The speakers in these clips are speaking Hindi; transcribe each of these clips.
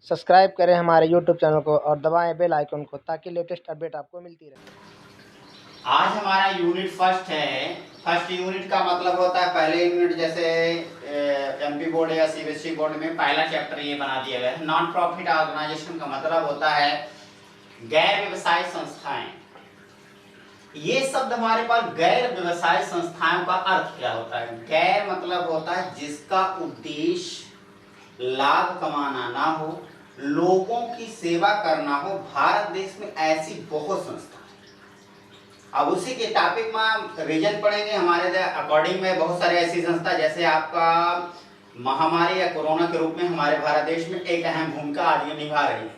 सब्सक्राइब करें हमारे यूट्यूब चैनल को और दबाएं बेल आइकन को ताकि लेटेस्ट अपडेट आपको मिलती रहे। आज हमारा यूनिट फर्स्ट है। फर्स्ट यूनिट का मतलब होता है पहले यूनिट जैसे एमपी बोर्ड या सीबीएसई बोर्ड में पहला चैप्टर ये बना दिया गया है। नॉन प्रॉफिट ऑर्गेनाइजेशन का मतलब होता है गैर व्यवसाय संस्थाएं। ये शब्द हमारे पास गैर व्यवसाय संस्थाओं का अर्थ क्या होता है? गैर मतलब होता है जिसका उद्देश्य लाभ कमाना ना हो, लोगों की सेवा करना हो। भारत देश में ऐसी बहुत संस्था। अब उसी के टॉपिक में रीजन पढ़ेंगे हमारे अकॉर्डिंग में बहुत सारे ऐसी संस्था जैसे आपका महामारी या कोरोना के रूप में हमारे भारत देश में एक अहम भूमिका आज ये निभा रही है।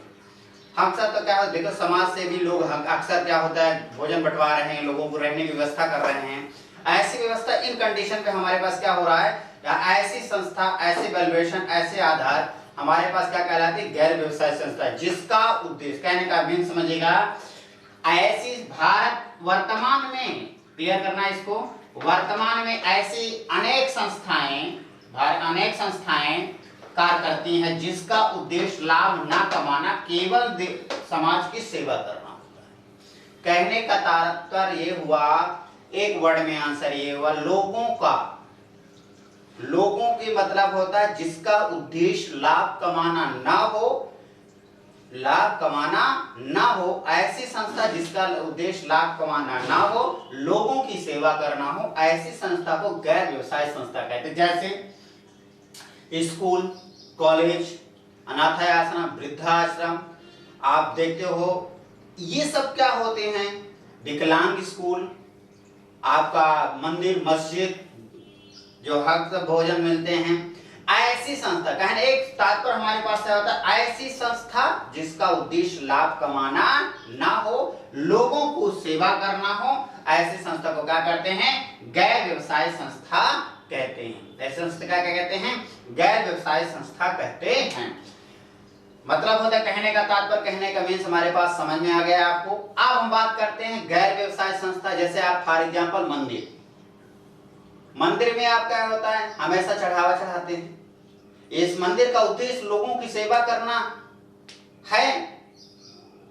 अक्सर तो क्या होता है, देखो समाज से भी लोग अक्सर क्या होता है भोजन बंटवा रहे हैं, लोगों को रहने की व्यवस्था कर रहे हैं। ऐसी व्यवस्था इन कंडीशन पे हमारे पास क्या हो रहा है, या ऐसी संस्था, ऐसे वैल्यूएशन, ऐसे आधार हमारे पास क्या कहलाती है? गैर व्यवसाय संस्था, जिसका उद्देश्य, कहने का मीन समझिएगा, ऐसी भारत वर्तमान में क्लियर करना इसको, वर्तमान में ऐसी अनेक संस्थाएं कार्य करती हैं जिसका उद्देश्य लाभ ना कमाना, केवल समाज की सेवा करना होता है। कहने का तात्पर्य ये हुआ, एक वर्ड में आंसर ये हुआ, लोगों की मतलब होता है जिसका उद्देश्य लाभ कमाना ना हो, ऐसी संस्था जिसका उद्देश्य लाभ कमाना ना हो, लोगों की सेवा करना हो, ऐसी संस्था को गैर व्यवसाय संस्था कहते हैं। जैसे स्कूल, कॉलेज, अनाथाश्रम, वृद्धाश्रम आप देखते हो, ये सब क्या होते हैं? विकलांग स्कूल, आपका मंदिर, मस्जिद, जो हक से भोजन मिलते हैं, ऐसी संस्था। कहने एक तात्पर्य हमारे पास क्या होता है? ऐसी संस्था जिसका उद्देश्य लाभ कमाना ना हो, लोगों को सेवा करना हो, ऐसी संस्था को क्या कहते हैं? गैर व्यवसाय संस्था कहते हैं। ऐसी संस्था क्या कहते हैं? गैर व्यवसाय संस्था कहते हैं। मतलब होता है, कहने का तात्पर्य, कहने का मीन्स हमारे पास समझ में आ गया आपको। अब हम बात करते हैं गैर व्यवसाय संस्था। जैसे आप फॉर एग्जांपल मंदिर में आप क्या होता है, हमेशा चढ़ावा चढ़ाते हैं। इस मंदिर का उद्देश्य लोगों की सेवा करना है,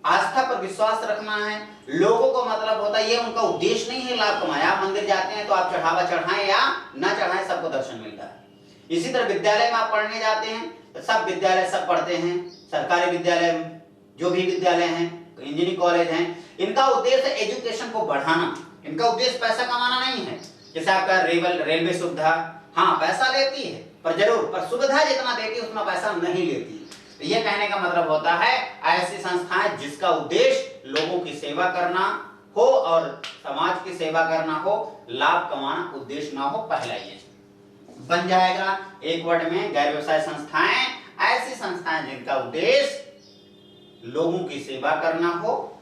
आस्था पर विश्वास रखना है। लोगों को मतलब होता है, ये उनका उद्देश्य नहीं है लाभ कमाया। आप मंदिर जाते हैं तो आप चढ़ावा चढ़ाएं या ना चढ़ाएं, सबको दर्शन मिलता है। इसी तरह विद्यालय में आप पढ़ने जाते हैं तो सब विद्यालय सब पढ़ते हैं, सरकारी विद्यालय, जो भी विद्यालय हैं, इंजीनियरिंग कॉलेज हैं, इनका उद्देश्य एजुकेशन को बढ़ाना। इनका उद्देश्य पैसा कमाना नहीं है। जैसे आपका रेलवे सुविधा, हाँ पैसा लेती है पर सुविधा जितना देती है उतना पैसा नहीं लेती। तो ये कहने का मतलब होता है, ऐसी संस्थाएं जिसका उद्देश्य लोगों की सेवा करना हो और समाज की सेवा करना हो, लाभ कमाना उद्देश्य ना हो। पहला ये बन जाएगा एक वर्ड में, गैर व्यवसाय संस्थाएं, ऐसी संस्थाएं जिनका उद्देश्य लोगों की सेवा करना हो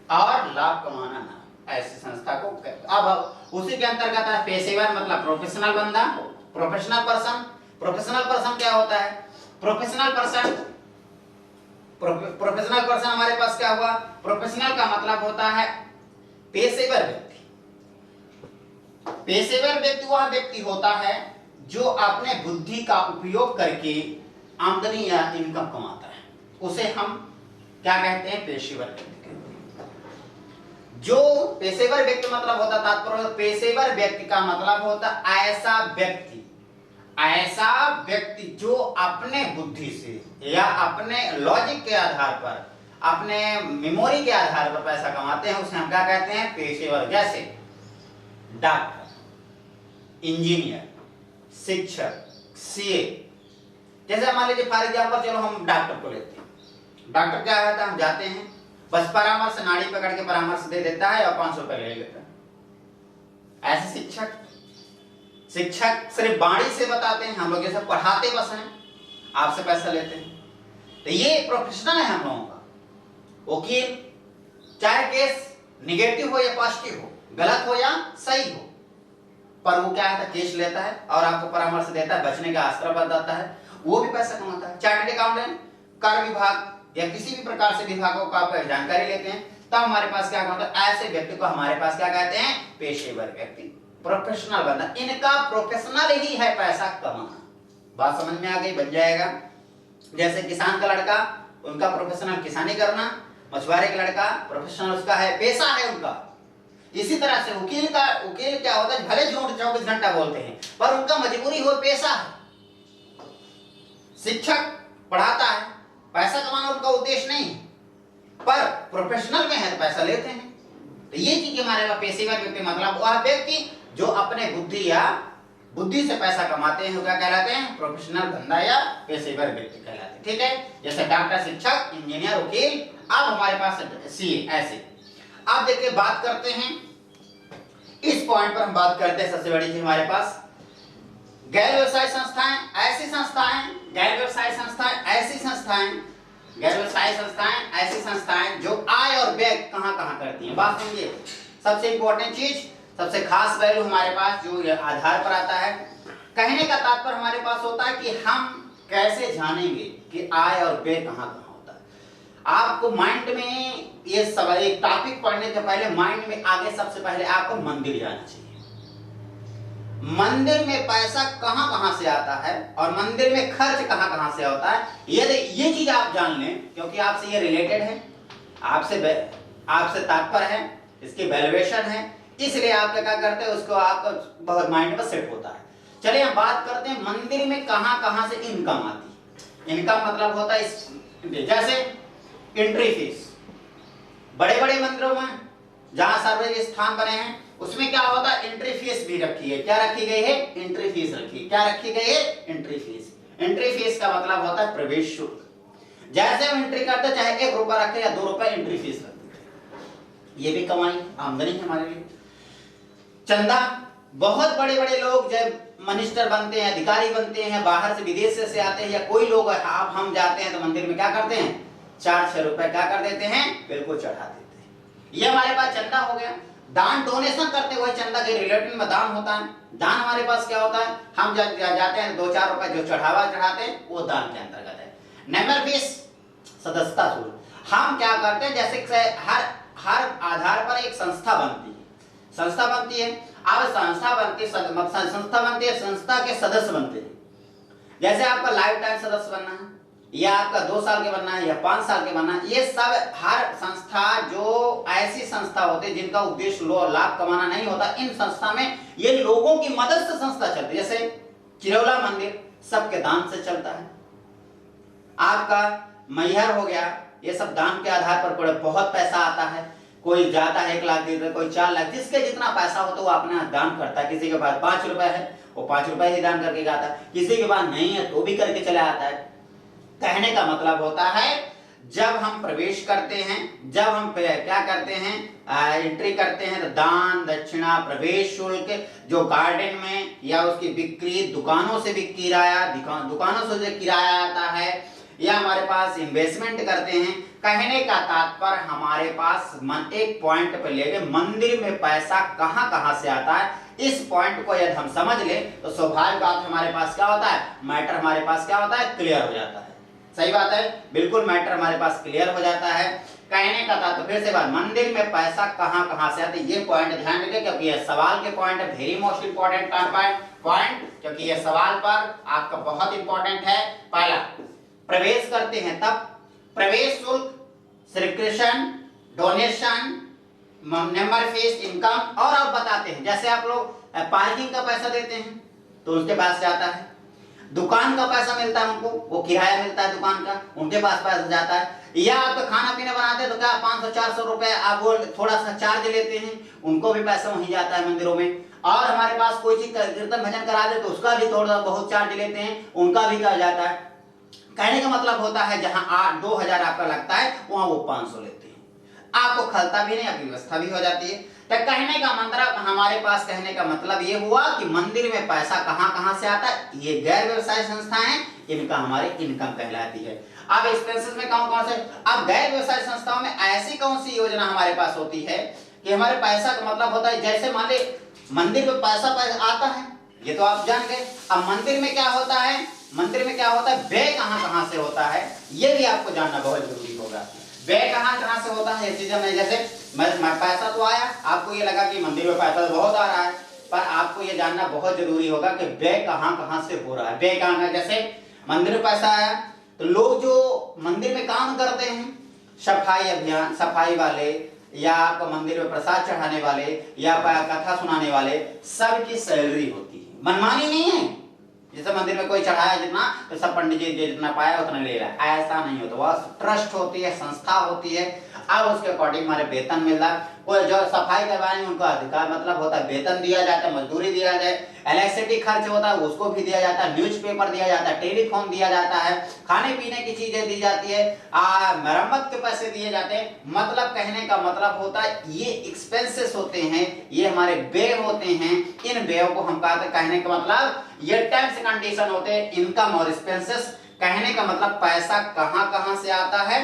और लाभ कमाना ना हो, ऐसी संस्था को। अब उसी के अंतर्गत है पेशेवर, मतलब प्रोफेशनल बंदा, प्रोफेशनल पर्सन क्या होता है? प्रोफेशनल पर्सन हमारे पास क्या हुआ? प्रोफेशनल का मतलब होता है पेशेवर व्यक्ति। पेशेवर व्यक्ति वह व्यक्ति होता है जो अपने बुद्धि का उपयोग करके आमदनी या इनकम कमाता है, उसे हम क्या कहते हैं? पेशेवर व्यक्ति। जो पेशेवर व्यक्ति मतलब होता, तात्पर्य पेशेवर व्यक्ति का मतलब होता ऐसा व्यक्ति जो अपने बुद्धि से या अपने लॉजिक के आधार पर, अपने मेमोरी के आधार पर पैसा कमाते हैं, उसे हम क्या कहते हैं? पेशेवर। जैसे डॉक्टर, इंजीनियर, शिक्षक, सीए। जैसे मान लीजिए फॉर एग्जांपल, चलो हम डॉक्टर को लेते हैं। डॉक्टर क्या होता है, हम जाते हैं, बस परामर्श, नाड़ी पकड़ के परामर्श दे देता है और 500 रुपए ले लेता है। ऐसे शिक्षक सिर्फ बाणी से बताते हैं, हम लोग जैसे पढ़ाते बस हैं, आपसे पैसा लेते हैं। तो ये प्रोफेशनल है हम लोगों का। वकील, चाहे केस निगेटिव हो या पॉजिटिव हो, गलत हो या सही हो, पर वो क्या है, केस लेता है और आपको परामर्श देता है, बचने का आश्रय बताता है, वो भी पैसा कमाता है। चार्टर्ड अकाउंटेंट, कर विभाग या किसी भी प्रकार से विभागों का आप जानकारी लेते हैं, तब हमारे पास क्या होता है? ऐसे व्यक्ति को हमारे पास क्या कहते हैं? पेशेवर व्यक्ति, प्रोफेशनल बंदा। इनका प्रोफेशनल ही है पैसा कमाना। बात समझ में आ गई? बन जाएगा। जैसे किसान का लड़का, उनका प्रोफेशनल किसानी करना, मछुआरे का लड़का प्रोफेशनल उसका है, पेशा है उनका। इसी तरह से वकील क्या होता है, भले 24 घंटा बोलते हैं पर उनका मजबूरी हो, पेशा है। शिक्षक पढ़ाता है, पैसा कमाना उनका उद्देश्य नहीं है, पर प्रोफेशनल में है तो पैसा लेते हैं। तो ये चीज हमारे पास पेशेवर व्यक्ति मतलब वह व्यक्ति जो अपने बुद्धि से पैसा कमाते हैं, वो क्या कहलाते हैं, प्रोफेशनल धंधा या पेशेवर व्यक्ति कहलाते हैं। ठीक है, जैसे डॉक्टर, शिक्षक, इंजीनियर, वकील। अब हमारे पास सीए ऐसे। अब देखिए बात करते हैं इस पॉइंट पर, हम बात करते हैं सबसे बड़ी चीज हमारे पास गैर व्यवसाय संस्थाएं, ऐसी संस्थाएं, गैर व्यवसाय संस्थाएं ऐसी संस्थाएं, गैर व्यवसाय संस्थाएं ऐसी संस्थाएं जो आय और व्यय कहां कहां करती हैं। बात समझिए, सबसे इंपॉर्टेंट चीज, सबसे खास वैल्यू हमारे पास जो आधार पर आता है। कहने का तात्पर्य हमारे पास होता है कि हम कैसे जानेंगे कि आय और व्यय कहां कहां होता है। आपको माइंड में ये सब एक टॉपिक पढ़ने से पहले माइंड में आगे सबसे पहले आपको मंदिर जाना चाहिए। मंदिर में पैसा कहां कहां से आता है और मंदिर में खर्च कहां कहां से होता है, ये चीज आप जान लें, क्योंकि आपसे ये रिलेटेड है, आपसे तात्पर्य है, इसकी वैल्यूएशन है, इसलिए आप क्या करते हैं उसको आपका बहुत माइंड में सेट होता है। चलिए हम बात करते हैं मंदिर में कहां कहां से इनकम आती है। इनकम मतलब होता है जैसे एंट्री फीस, बड़े बड़े मंदिरों में जहां सार्वजनिक स्थान बने हैं उसमें क्या होता है, एंट्री फीस भी रखी है। क्या रखी गई है, एंट्री फीस रखी है। क्या रखी गई है, एंट्री फीस। एंट्री फीस का मतलब होता है प्रवेश शुल्क। जैसे हम एंट्री करते हैं, चाहे 1 रुपया रखे या 2 रुपए एंट्री फीस रखते, ये भी कमाई आमदनी है हमारे लिए। चंदा, बहुत बड़े बड़े लोग जब मिनिस्टर बनते हैं, अधिकारी बनते हैं, बाहर से विदेश से आते हैं या कोई लोग आप हम जाते हैं तो मंदिर में क्या करते हैं, 4-6 रुपए क्या कर देते हैं, बिल्कुल चढ़ा देते हैं। ये हमारे पास चंदा हो गया। दान डोनेशन करते हुए चंदा के रिलेटेड में दान होता है। दान हमारे पास क्या होता है, हम जाते हैं 2-4 रुपए जो चढ़ावा चढ़ाते हैं वो दान के अंतर्गत है। मेंबर फीस, सदस्यता शुल्क। हम क्या करते हैं, जैसे हर आधार पर एक संस्था बनती है, अब संस्था बनती है, संस्था के सदस्य बनते हैं। जैसे आपका लाइफ टाइम सदस्य बनना है या आपका 2 साल के बनना है या 5 साल के बनना है, ये सब हर संस्था जो ऐसी संस्था होती है जिनका उद्देश्य लाभ कमाना नहीं होता, इन संस्था में ये लोगों की मदद से संस्था चलती है। जैसे चिरौला मंदिर सबके दान से चलता है। आपका मैहर हो गया, ये सब दान के आधार पर बहुत पैसा आता है। कोई जाता है 1 लाख देता है, कोई 4 लाख, जिसके जितना पैसा हो तो वो अपना दान करता है। किसी के पास 5 रुपए है वो 5 रुपए ही दान करके जाता है, किसी के पास नहीं है तो भी करके चला आता है। कहने का मतलब होता है जब हम प्रवेश करते हैं, जब हम क्या करते हैं, एंट्री करते हैं तो दान, दक्षिणा, प्रवेश शुल्क, जो गार्डन में या उसकी बिक्री, दुकानों से भी किराया, दुकानों से जो किराया आता है, या हमारे पास इन्वेस्टमेंट करते हैं। कहने का तात्पर्य हमारे पास एक पॉइंट पे ले गए, मंदिर में पैसा कहां कहां से आता है। इस पॉइंट को यदि हम समझ ले तो स्वाभाविक बात हमारे पास क्या होता है, मैटर हमारे पास क्या होता है, क्लियर हो जाता है। सही बात है, बिल्कुल मैटर हमारे पास क्लियर हो जाता है। कहने का तात्पर्य फिर से बात, मंदिर में पैसा कहां कहां से आता है, ये पॉइंट ध्यान रखिए क्योंकि ये सवाल के पॉइंट है, वेरी मोस्ट इंपॉर्टेंट पॉइंट, क्योंकि ये सवाल पर आपका बहुत इंपॉर्टेंट है। पहला, प्रवेश करते हैं तब प्रवेश शुल्क, subscription, donation, member fees, income, और आप बताते हैं। जैसे आप लोग पार्किंग का पैसा देते हैं तो उसके पास जाता है, दुकान का पैसा मिलता है उनको, वो किराया मिलता है दुकान का, उनके पास पैसा जाता है। या आप तो खाना पीना बनाते हैं तो क्या 500-400 रुपए आप वो थोड़ा सा चार्ज लेते हैं, उनको भी पैसा वहीं जाता है मंदिरों में। और हमारे पास कोई चीज कीर्तन भजन करा दे तो उसका भी थोड़ा बहुत चार्ज लेते हैं, उनका भी क्या जाता है। कहने का मतलब होता है जहां 2000 आपका लगता है वहां वो 500 लेते हैं, आपको खलता भी नहीं, आपकी व्यवस्था भी हो जाती है। तो कहने का मतलब हमारे पास, कहने का मतलब ये हुआ कि मंदिर में पैसा कहां कहां से आता है, ये गैर व्यवसाय संस्थाएं, इनका हमारे इनकम कहलाती है। अब एक्सपेंसेस में कौन कौन से, अब गैर व्यवसाय संस्थाओं में ऐसी कौन सी योजना हमारे पास होती है कि हमारे पैसा का मतलब होता है, जैसे मान ले मंदिर में पैसा आता है, ये तो आप जान गए। अब मंदिर में क्या होता है, मंदिर में क्या होता है, व्यय कहां कहां से होता है, ये भी आपको जानना बहुत जरूरी होगा। व्यय कहां कहां से होता है, ये चीजें मैं जैसे मैं पैसा तो आया, आपको ये लगा कि मंदिर में पैसा तो बहुत आ रहा है, पर आपको ये जानना बहुत जरूरी होगा कि व्यय कहां कहां से हो रहा है। व्यय कहां, जैसे मंदिर में पैसा आया तो लोग जो मंदिर में काम करते हैं, सफाई अभियान, सफाई वाले या आपका मंदिर में प्रसाद चढ़ाने वाले या कथा सुनाने वाले, सबकी सैलरी होती है, मनमानी नहीं है। जैसे मंदिर में कोई चढ़ाया जितना तो सब पंडित जी जितना पाया उतना ले रहा है, ऐसा नहीं होता। वह ट्रस्ट होती है, संस्था होती है, अब उसके अकॉर्डिंग हमारे वेतन मिल रहा है। कोई जो सफाई करवाने उनको अधिकार मतलब होता है, वेतन दिया जाता है, मजदूरी दिया जाए, इलेक्ट्रिसिटी खर्च होता है उसको भी दिया जाता है, न्यूज़पेपर दिया जाता है, टेलीफोन दिया जाता है, खाने पीने की चीजें दी जाती है, मरम्मत के पैसे दिए जाते हैं। मतलब कहने का मतलब होता है ये एक्सपेंसेस होते हैं, ये हमारे व्यय होते हैं। इन व्ययों को हम कहने का मतलब ये टर्म्स एंड कंडीशन होते हैं, इनकम और एक्सपेंसेस। कहने का मतलब पैसा कहां से आता है,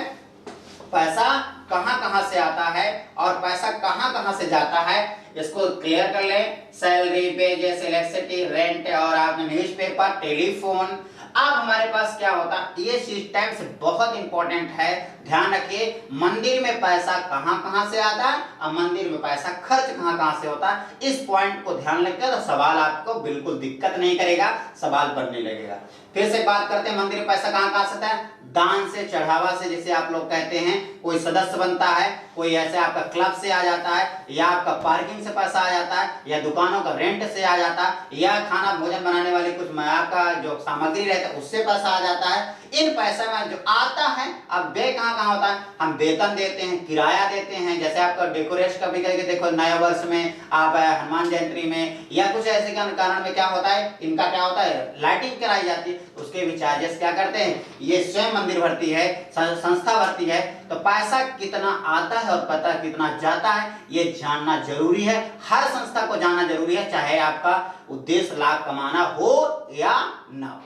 पैसा कहां से आता है और पैसा कहां से जाता है, इसको क्लियर कर लें। सैलरी, वेजेस, इलेक्ट्रिसिटी, रेंट और आपने न्यूज़पेपर, टेलीफोन। अब हमारे पास क्या होता है, ये सिस्टम्स बहुत इंपॉर्टेंट है, ध्यान रखिए। मंदिर में पैसा कहां से आता है और मंदिर में पैसा खर्च कहां से होता है, इस पॉइंट को ध्यान रखिए तो सवाल आपको बिल्कुल दिक्कत नहीं करेगा, सवाल बनने लगेगा। फिर से बात करते हैं, मंदिर में पैसा कहां से आता है, दान से, चढ़ावा से, जैसे आप लोग कहते हैं कोई सदस्य बनता है, कोई ऐसे आपका क्लब से आ जाता है, या आपका पार्किंग से पैसा आ जाता है, या दुकानों का रेंट से आ जाता है, या खाना भोजन बनाने वाली कुछ आपका जो सामग्री रहता है उससे पैसा आ जाता है। इन पैसे में जो आता है, अब व्यय कहां होता है, हम वेतन देते हैं, किराया देते हैं, जैसे आपका डेकोरेशन का भी करके देखो, नया वर्ष में आप हनुमान जयंती में या कुछ ऐसे कारण में क्या होता है, इनका क्या होता है, लाइटिंग कराई जाती है, उसके भी चार्जेस क्या करते हैं, ये स्वयं मंदिर भरती है, संस्था भरती है। तो पैसा कितना आता है और पता कितना जाता है, ये जानना जरूरी है, हर संस्था को जानना जरूरी है, चाहे आपका उद्देश्य लाभ कमाना हो या ना हो।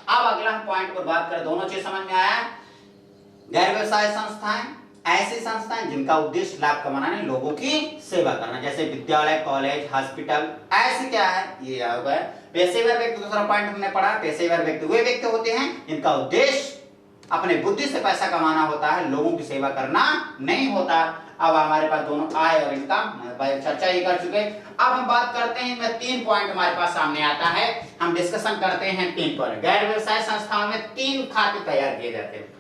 अब अगला हम पॉइंट पर बात करें, दोनों चीज समझ में आया। गैर व्यवसाय संस्थाएं ऐसी संस्थाएं जिनका उद्देश्य लाभ कमाना नहीं, लोगों की सेवा करना, जैसे विद्यालय, कॉलेज, हॉस्पिटल, ऐसे क्या है, ये आ गया। पेशेवर व्यक्ति, दूसरा पॉइंट हमने पढ़ा, पेशेवर व्यक्ति वे व्यक्ति होते हैं जिनका उद्देश्य अपने बुद्धि से पैसा कमाना होता है, लोगों की सेवा करना नहीं होता। अब हमारे पास दोनों आय और इनकम चर्चा ही कर चुके। अब हम बात करते हैं, में 3 पॉइंट हमारे पास सामने आता है, हम डिस्कशन करते हैं 3 पॉइंट। गैर व्यवसाय संस्थाओं में 3 खाते तैयार किए जाते हैं।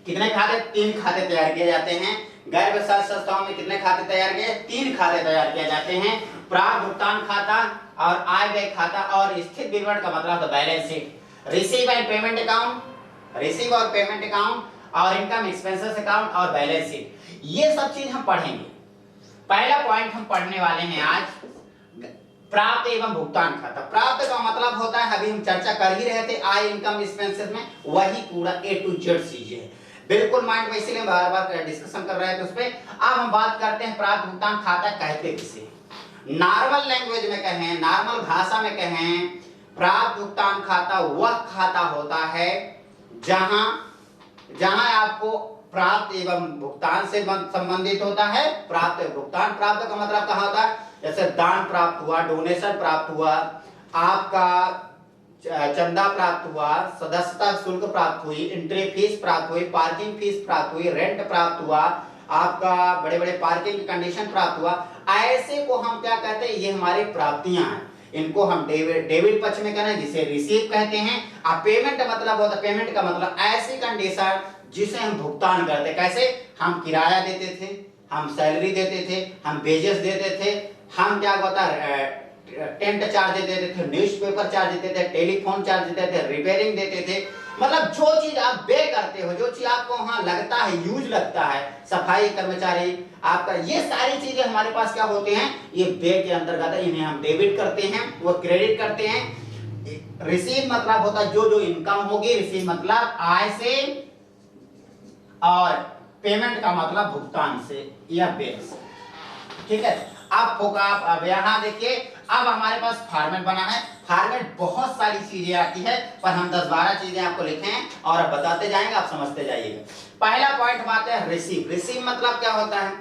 कितने खाते, 3 खाते तैयार किए जाते हैं। गैर व्यवसाय संस्थाओं में कितने खाते तैयार किए, 3 खाते तैयार किए जाते हैं। प्राप्त भुगतान खाता और आय व्यय खाता और स्थित विवरण का मतलब होता है balance sheet, receive and payment account, receive और पेमेंट अकाउंट और इनकम एक्सपेंसेस अकाउंट और बैलेंस शीट, ये सब चीज हम पढ़ेंगे। पहला पॉइंट हम पढ़ने वाले हैं आज, प्राप्त एवं भुगतान खाता। प्राप्त का मतलब होता है, अभी हम चर्चा कर ही रहे थे आय, इनकम, एक्सपेंसेस में, वही पूरा A to Z चीजें है, बिल्कुल माइंड में, इसीलिए बार बार डिस्कशन कर रहे थे उस पे। अब हम बात करते हैं प्राप्त भुगतान खाता कहते किसे, नॉर्मल लैंग्वेज में कहें, नॉर्मल भाषा में कहें, प्राप्त भुगतान खाता वह खाता होता है जहां आपको प्राप्त एवं भुगतान से संबंधित होता है। प्राप्त भुगतान, प्राप्त का मतलब कहाँ होता है, जैसे दान प्राप्त हुआ, डोनेशन प्राप्त हुआ, आपका चंदा प्राप्त हुआ, सदस्यता शुल्क प्राप्त हुई, एंट्री फीस प्राप्त हुई, पार्किंग फीस प्राप्त हुई, रेंट प्राप्त हुआ, आपका बड़े बड़े पार्किंग कंडीशन प्राप्त हुआ, ऐसे को हम क्या कहते हैं, ये हमारी प्राप्तियां हैं। इनको हम डेबिट पक्ष में कहना है, जिसे रिसीव कहते हैं। अब पेमेंट मतलब होता है, पेमेंट का मतलब ऐसी कंडीशन जिसे हम भुगतान करते, कैसे, हम किराया देते थे, हम सैलरी देते थे, हम वेजेस देते थे, हम क्या होता है टेंट चार्ज देते थे, न्यूज़पेपर चार्ज देते थे, टेलीफोन चार्ज देते थे, रिपेयरिंग देते थे। मतलब जो चीज आप पे करते हो, जो चीज आपको वहां लगता है, यूज लगता है, सफाई कर्मचारी आपका, ये सारी चीजें हमारे पास क्या होते हैं, ये पे के अंतर्गत है, इन्हें हम डेबिट करते हैं, वो क्रेडिट करते हैं। रिसीव मतलब होता है जो जो इनकम होगी, रिसीव मतलब आय से, और पेमेंट का मतलब भुगतान से या बिल से, ठीक है। अब यहाँ देखिए, अब हमारे पास फॉर्मेट बना है। फॉर्मेट बहुत सारी चीजें आती है, पर हम 10-12 चीजें आपको लिखे हैं और अब बताते जाएंगे, आप समझते जाइएगा। पहला पॉइंट बात है रिसीव। रिसीव मतलब क्या होता है,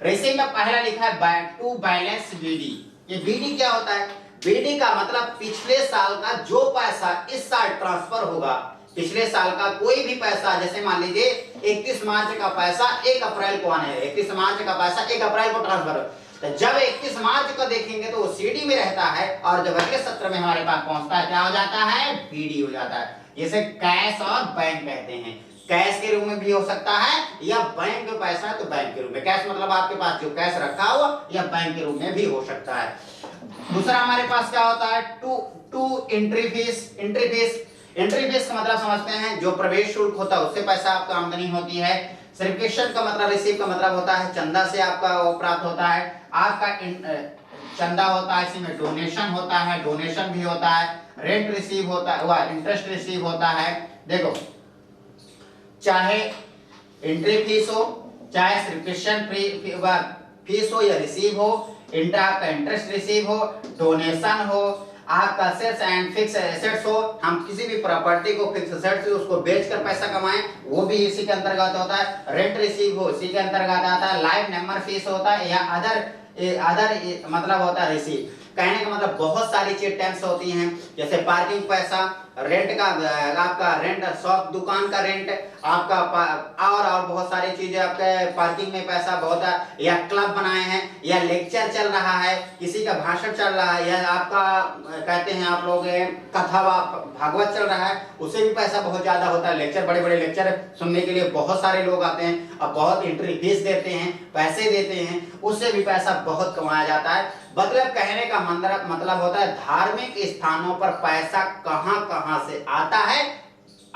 रिसीव में पहला लिखा है टू बैलेंस बीडी। ये बीडी क्या होता है, बीडी का मतलब पिछले साल का जो पैसा इस साल ट्रांसफर होगा, पिछले साल का कोई भी पैसा, जैसे मान लीजिए 31 मार्च का पैसा 1 अप्रैल को आने है, 31 मार्च का पैसा 1 अप्रैल को ट्रांसफर हो, तो जब 31 मार्च को देखेंगे तो वो सीडी में रहता है, और जब अगले सत्र में हमारे पास पहुंचता है क्या हो जाता है, बीडी हो जाता है। जिसे कैश और बैंक कहते हैं। कैश के रूप में भी हो सकता है या बैंक में पैसा है तो बैंक के रूप में। कैश मतलब आपके पास जो कैश रखा हुआ, या बैंक के रूप में भी हो सकता है। दूसरा हमारे पास क्या होता है, to entry fees. Entry fees का मतलब समझते हैं, जो प्रवेश शुल्क होता है उससे पैसा आपका आमदनी होती है। सर्विकेशन का मतलब, रिसीव का मतलब होता है चंदा से आपका वो प्राप्त होता है। आपका चंदा होता है, इसी में डोनेशन होता है, डोनेशन भी होता है। रेंट रिसीव होता है, वह इंटरेस्ट रिसीव होता है। देखो, चाहे एंट्री फीस हो, चाहे सर्विकेशन फीस हो या रिसीव हो, आपका इंटरेस्ट रिसीव हो, डोनेशन हो, आपका सेल्स एंड फिक्स एसेट्स हो, हम किसी भी प्रॉपर्टी को फिक्स एसेट से उसको बेचकर पैसा कमाएं, वो भी इसी के अंतर्गत होता है। रेंट रिसीव हो, इसी के अंतर्गत आता है। लाइफ नंबर फीस होता है, या अदर मतलब होता है रिसीव। कहने का मतलब बहुत सारी चीज टैक्स होती हैं, जैसे पार्किंग पैसा, रेंट का, आपका रेंट, शॉप दुकान का रेंट, आपका और बहुत सारी चीजें आपके पार्किंग में पैसा बहुत है। या क्लब बनाए हैं, या लेक्चर चल रहा है, किसी का भाषण चल रहा है, या आपका कहते हैं आप लोग कथा भागवत चल रहा है, उससे भी पैसा बहुत ज्यादा होता है। लेक्चर, बड़े बड़े लेक्चर सुनने के लिए बहुत सारे लोग आते हैं, अब बहुत एंट्री फीस देते हैं, पैसे देते हैं, उससे भी पैसा बहुत कमाया जाता है। मतलब कहने का मतलब होता है धार्मिक स्थानों पर पैसा कहां कहां से आता है,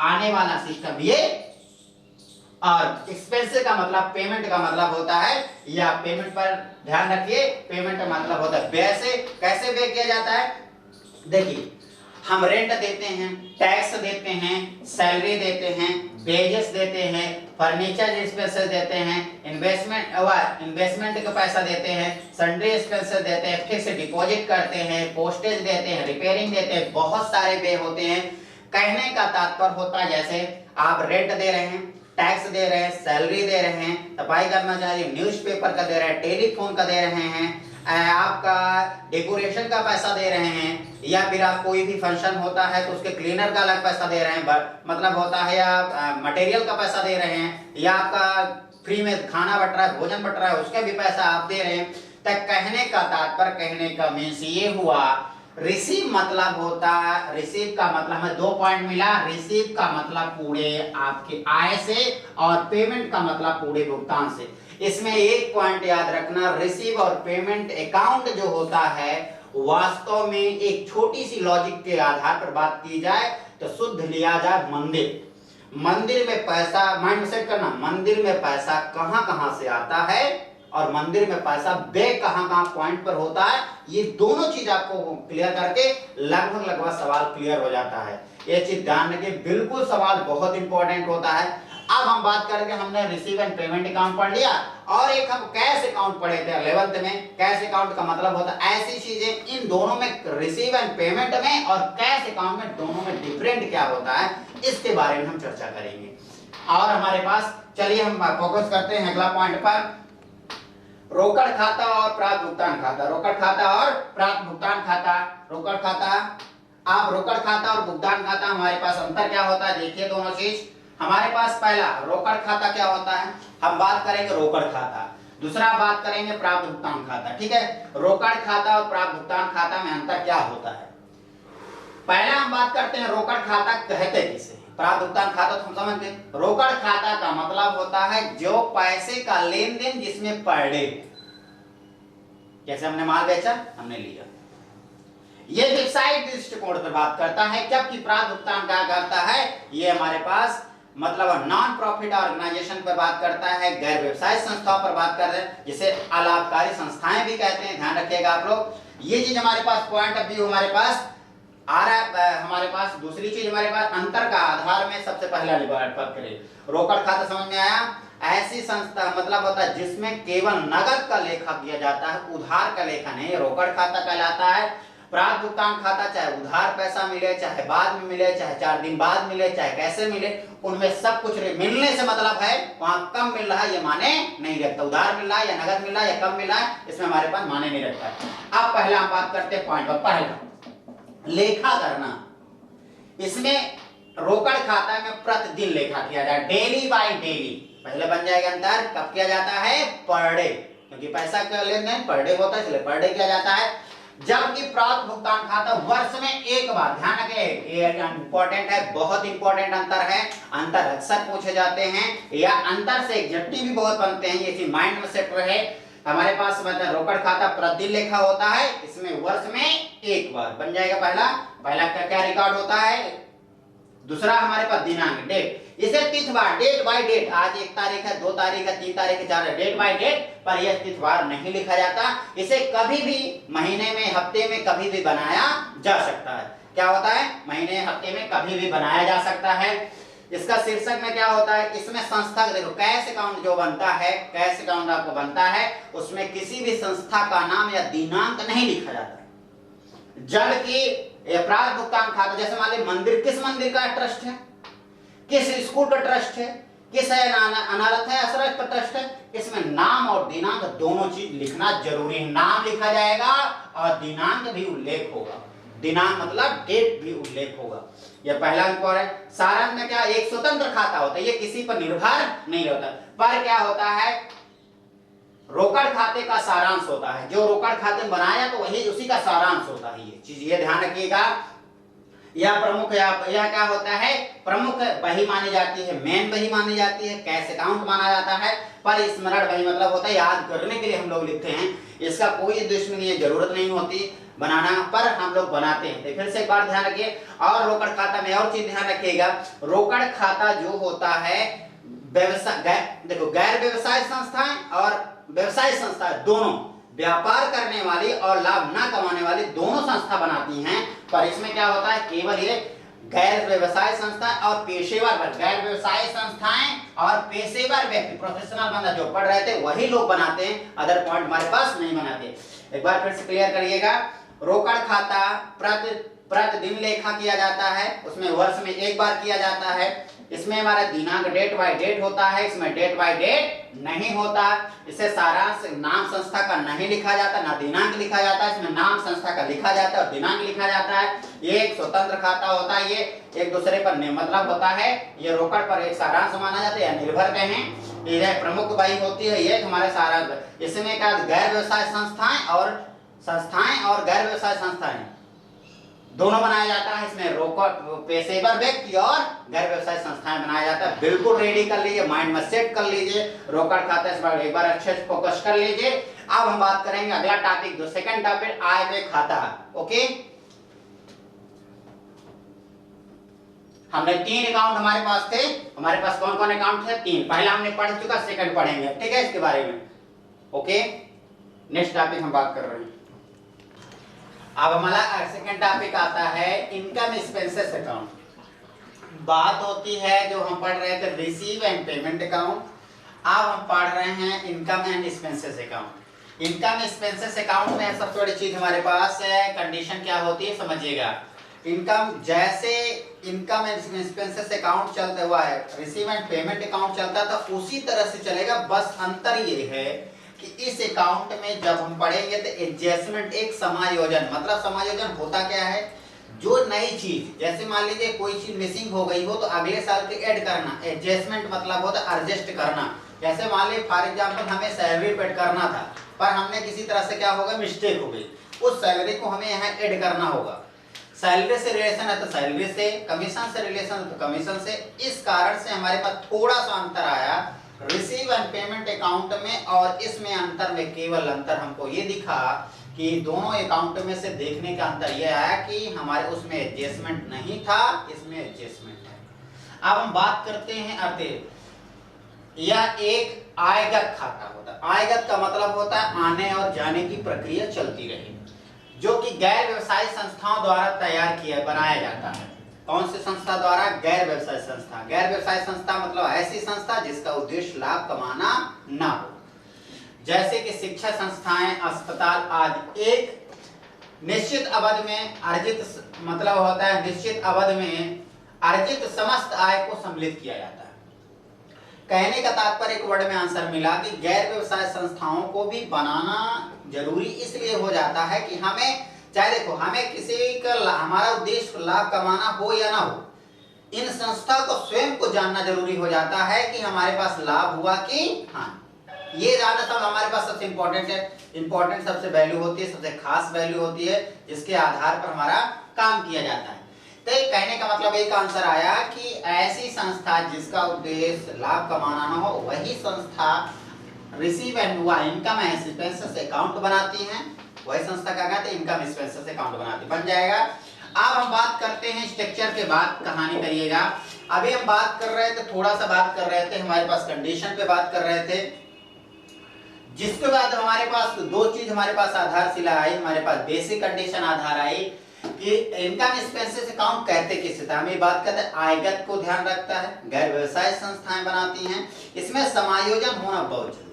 आने वाला सिस्टम ये। और एक्सपेंस का मतलब, पेमेंट का मतलब होता है, या पेमेंट पर ध्यान रखिए, पेमेंट का मतलब होता है व्यय से। कैसे व्यय किया जाता है, देखिए, हम रेंट देते हैं, टैक्स देते हैं, सैलरी देते हैं, वेजेस देते हैं, फर्नीचर एक्सपेंसेस देते हैं, इन्वेस्टमेंट का पैसा देते हैं, सन्ड्री एक्सपेंसेस देते हैं, फिक्स डिपॉजिट करते हैं, पोस्टेज देते हैं, रिपेयरिंग देते हैं, बहुत सारे व्यय होते हैं। कहने का तात्पर्य होता है, जैसे आप रेंट दे रहे हैं, टैक्स दे रहे हैं, सैलरी दे रहे हैं, सफाई करना चाहिए, न्यूज़पेपर का दे रहे हैं, टेलीफोन का दे रहे हैं, आपका डेकोरेशन का पैसा दे रहे हैं, या फिर आप कोई भी फंक्शन होता है तो उसके क्लीनर का अलग पैसा दे रहे हैं, मतलब होता है, या मटेरियल का पैसा दे रहे हैं, या आपका फ्री में खाना बट रहा है, भोजन बट रहा है, उसका भी पैसा आप दे रहे हैं। तक कहने का तात्पर्य, कहने का मीन्स ये हुआ, रिसीव मतलब होता है, रिसीव का मतलब हमें 2 पॉइंट मिला। रिसीव का मतलब पूरे आपके आय से, और पेमेंट का मतलब पूरे भुगतान से। इसमें एक पॉइंट याद रखना, रिसीव और पेमेंट अकाउंट जो होता है, वास्तव में एक छोटी सी लॉजिक के आधार पर बात की जाए तो शुद्ध लिया जाए मंदिर में पैसा, माइंड में सेट करना, मंदिर में पैसा कहां कहां से आता है, और मंदिर में पैसा व्यय कहां कहां पॉइंट पर होता है। ये दोनों चीज आपको क्लियर करके लगभग सवाल क्लियर हो जाता है। ये चीज ध्यान रखिए, बिल्कुल सवाल बहुत इंपॉर्टेंट होता है। अब हम बात करके, हमने रिसीव एंड पेमेंट अकाउंट पढ़ लिया, और एक हम कैश अकाउंट पढ़े थे 11th में। कैश अकाउंट का मतलब होता है ऐसी चीजें, इन दोनों में, रिसीव एंड पेमेंट में और कैश अकाउंट में, दोनों में डिफरेंट क्या होता है, इसके बारे में हम चर्चा करेंगे। और हमारे पास, चलिए हम फोकस करते हैं अगला पॉइंट पर, रोकड़ खाता और प्राप्त भुगतान खाता। रोकड़ खाता और प्राप्त भुगतान खाता। रोकड़ खाता, आप रोकड़ खाता और भुगतान खाता, हमारे पास अंतर क्या होता है, देखिए दोनों चीज। हमारे पास पहला रोकड़ खाता क्या होता है, हम बात करेंगे रोकड़ खाता। दूसरा बात करेंगे प्राप्त भुगतान खाता, ठीक है। रोकड़ खाता और प्राप्त भुगतान खाता में अंतर क्या होता है। पहला हम बात करते हैं रोकड़ खाता कहते किसे, प्राप्त भुगतान खाता तो हम समझ गए। रोकड़ खाता का मतलब होता है जो पैसे का लेन देन जिसमें पर डे, जैसे हमने माल बेचा, हमने लिया, ये व्यवसायिक दृष्टिकोण पर बात करता है। जबकि प्राप्त भुगतान क्या करता है, ये हमारे पास मतलब नॉन प्रॉफिट ऑर्गेनाइजेशन पर बात करता है, गैर व्यवसाय संस्थाओं पर बात कर रहे हैं, जिसे अलाभकारी संस्थाएं भी कहते हैं, ध्यान रखिएगा आप लोग। ये चीज हमारे पास पॉइंट ऑफ व्यू हमारे पास आ रहा है। हमारे पास दूसरी चीज, हमारे पास अंतर का आधार में सबसे पहला बात करें, रोकड़ खाता समझ में आया, ऐसी संस्था मतलब होता है जिसमें केवल नगद का लेखा किया जाता है, उधार का लेखा नहीं, रोकड़ खाता कहलाता है। प्राप्त भुगतान खाता चाहे उधार पैसा मिले, चाहे बाद में मिले, चाहे 4 दिन बाद मिले, चाहे कैसे मिले, उनमें सब कुछ मिलने से मतलब है वहां कम मिल रहा है ये माने नहीं रखता, उधार मिल रहा है या नगद मिल रहा है या कम मिल रहा है, इसमें हमारे पास माने नहीं रखता है। अब पहला हम बात करते हैं पॉइंट पर, पहला लेखा करना। इसमें रोकड़ खाता में प्रतिदिन लेखा किया जाए, डेली बाय डेली। पहले बन जाएगा अंतर, कब किया जाता है, पर डे, क्योंकि पैसा का लेन देन पर डे होता है, इसलिए पर डे किया जाता है। जबकि प्राप्त भुगतान खाता वर्ष में एक बार। ध्यान रखें, ये इंपॉर्टेंट है, बहुत इंपॉर्टेंट अंतर है। अंतर अक्सर पूछे जाते हैं या अंतर से एग्जैक्टिव भी बहुत बनते हैं, ये चीज माइंड में सेट रहे। हमारे पास मतलब रोकड़ खाता प्रतिदिन लेखा होता है, इसमें वर्ष में एक बार बन जाएगा। पहला क्या रिकॉर्ड होता है। दूसरा हमारे पास दिनांक, डेट, इसे तिथवार, डेट बाय डेट, आज 1 तारीख है, 2 तारीख है, 3 तारीख है, 4 है, डेट बाय डेट पर यह तिथवार नहीं लिखा जाता। इसे कभी भी महीने में, हफ्ते में कभी भी बनाया जा सकता है। क्या होता है, महीने हफ्ते में कभी भी बनाया जा सकता है। इसका शीर्षक में क्या होता है, इसमें संस्था, देखो कैश अकाउंट जो बनता है, कैश अकाउंट आपको बनता है, उसमें किसी भी संस्था का नाम या दिनांक नहीं लिखा जाता। जबकि प्राप्त भुगतान खाता, जैसे मान लीजिए मंदिर, किस मंदिर का ट्रस्ट है, किस स्कूल का ट्रस्ट है, किस अनाथ है आश्रय का ट्रस्ट है, इसमें नाम और दिनांक दोनों चीज लिखना जरूरी है। नाम लिखा जाएगा और दिनांक भी उल्लेख होगा। दिनांक मतलब डेट भी उल्लेख होगा। यह पहला अंक है। सारांश में क्या, एक स्वतंत्र खाता होता है, ये किसी पर निर्भर नहीं होता। पर क्या होता है, रोकड़ खाते का सारांश होता है। जो रोकड़ खाते बनाया तो वही उसी का सारांश होता है। ये चीज ये ध्यान रखिएगा। यह प्रमुख, यह क्या होता है, प्रमुख बही मानी जाती है, मेन बही मानी जाती है, कैश अकाउंट माना जाता है। पर स्मरण बही मतलब होता है याद करने के लिए हम लोग लिखते हैं। इसका कोई उद्देश्य नहीं है, जरूरत नहीं होती बनाना, पर हम लोग बनाते हैं। तो फिर से एक बार ध्यान रखिए। और रोकड़ खाता में और चीज ध्यान रखिएगा, रोकड़ खाता जो होता है व्यवसाय, देखो गैर व्यवसाय संस्थाएं और व्यवसाय संस्था दोनों, व्यापार करने वाली और लाभ न कमाने वाली दोनों संस्था बनाती हैं। पर इसमें क्या होता है, केवल ये गैर व्यवसाय संस्था और पेशेवर, गैर व्यवसाय संस्थाएं और पेशेवर व्यक्ति, प्रोफेशनल बंदा जो पढ़ रहे थे वही लोग बनाते हैं, अदर पॉइंट हमारे पास नहीं बनाते। एक बार फिर से क्लियर करिएगा। रोकड़ खाता प्रतिदिन लेखा किया जाता है, उसमें वर्ष में एक बार किया जाता है। इसमें हमारा दिनांक डेट बाय डेट होता है, इसमें डेट बाय डेट नहीं होता। इसे सारांश नाम संस्था का नहीं लिखा जाता, ना दिनांक लिखा जाता, इसमें नाम संस्था का लिखा जाता है और दिनांक लिखा जाता है। ये एक स्वतंत्र खाता होता है, ये एक दूसरे पर मतलब होता है। ये रोकड़ पर एक सारांश माना जाता है या निर्भर कहें। ये प्रमुख बही होती है, ये हमारे सारांश। इसमें क्या, गैर व्यवसाय संस्थाएं और गैर व्यवसाय संस्थाएं दोनों बनाया जाता है। इसमें रोकड़ पेशेवर व्यक्ति और गैर व्यवसाय संस्थाएं बनाया जाता है। बिल्कुल रेडी कर लीजिए, माइंड में सेट कर लीजिए। रोकड़ खाता इस बार एक बार अच्छे से फोकस कर लीजिए। अब हम बात करेंगे अगला टॉपिक, जो सेकंड टॉपिक आय व्यय खाता। ओके, हमने 3 अकाउंट हमारे पास थे। हमारे पास कौन कौन अकाउंट थे, 3। पहला हमने पढ़ चुका, सेकंड पढ़ेंगे, ठीक है, इसके बारे में। ओके, नेक्स्ट टॉपिक हम बात कर रहे हैं। अब हमारा सेकंड टॉपिक आता है इनकम एक्सपेंसेस अकाउंट। बात होती है जो हम पढ़ रहे थे रिसीव एंड पेमेंट अकाउंट, अब हम पढ़ रहे हैं income and expenses account. Income expenses account में सबसे बड़ी चीज हमारे पास है, कंडीशन क्या होती है समझिएगा। इनकम, जैसे इनकम एंड एक्सपेंसेस अकाउंट चलता हुआ है, रिसीव एंड पेमेंट अकाउंट चलता था, उसी तरह से चलेगा। बस अंतर ये है कि इस अकाउंट में जब हम पढ़ेंगे तो एडजस्टमेंट, एक समायोजन, मतलब समायोजन होता क्या है, जो नई चीज, जैसे मान लीजिए कोई चीज मिसिंग हो गई हो तो अगले साल के ऐड करना। एडजस्टमेंट मतलब होता है एडजस्ट करना। जैसे मान लीजिए फॉर एग्जांपल हमें सैलरी पेड करना था, पर हमने किसी तरह से क्या होगा, मिस्टेक हो गई, उस सैलरी को हमें यहाँ ऐड करना होगा। सैलरी से रिलेशन है तो सैलरी से, कमीशन से रिलेशन है तो कमीशन से। इस कारण से हमारे पास थोड़ा सा अंतर आया रिसीव एंड पेमेंट अकाउंट में और इसमें। अंतर में केवल अंतर हमको ये दिखा कि दोनों अकाउंट में से देखने का अंतर यह आया कि हमारे उसमें एडजस्टमेंट नहीं था, इसमें एडजस्टमेंट है। अब हम बात करते हैं अर्थ। यह एक आयगत खाता होता है। आयगत का मतलब होता है आने और जाने की प्रक्रिया चलती रहे, जो कि गैर व्यवसायी संस्थाओं द्वारा तैयार किया बनाया जाता है। कौन सी संस्था द्वारा, गैर व्यवसाय संस्था। गैर व्यवसाय संस्था मतलब ऐसी संस्था जिसका उद्देश्य लाभ कमाना ना हो, जैसे कि शिक्षा संस्थाएं, अस्पताल आदि। एक निश्चित अवधि में अर्जित, मतलब होता है निश्चित अवधि में अर्जित समस्त आय को सम्मिलित किया जाता है। कहने का तात्पर्य एक वर्ड में आंसर मिला कि गैर व्यवसाय संस्थाओं को भी बनाना जरूरी इसलिए हो जाता है कि हमें, चाहे देखो हमें किसी का हमारा उद्देश्य लाभ कमाना हो या ना हो, इन संस्था को स्वयं को जानना जरूरी हो जाता है कि हमारे पास लाभ हुआ कि हाँ। ये ज्यादा सब हमारे पास सबसे इंपॉर्टेंट है, इंपॉर्टेंट सबसे वैल्यू होती है, सबसे खास वैल्यू होती है, इसके आधार पर हमारा काम किया जाता है। तो कहने का मतलब एक आंसर आया कि ऐसी संस्था जिसका उद्देश्य लाभ कमाना न हो वही संस्था रिसीव एंड हुआ इनकम एक्सपेंसेस अकाउंट बनाती हैं, वही संस्था क्या कहते हैं, इनकम एक्सपेंसेस अकाउंट बनाती, बन जाएगा। अब हम बात करते हैं स्ट्रक्चर के बाद, कहानी करिएगा। अभी हम बात कर रहे थे, थोड़ा सा बात कर रहे थे, हमारे पास कंडीशन पे बात कर रहे थे, जिसके बाद हमारे पास दो चीज हमारे पास आधारशिला आई, हमारे पास बेसिक कंडीशन आधार आई कि इनकम एक्सपेंसेस अकाउंट कहते किसे था, हम ये बात करते हैं आयगत को ध्यान रखता है, गैर व्यवसाय संस्थाएं बनाती हैं, इसमें समायोजन होना बहुत जरूरी है।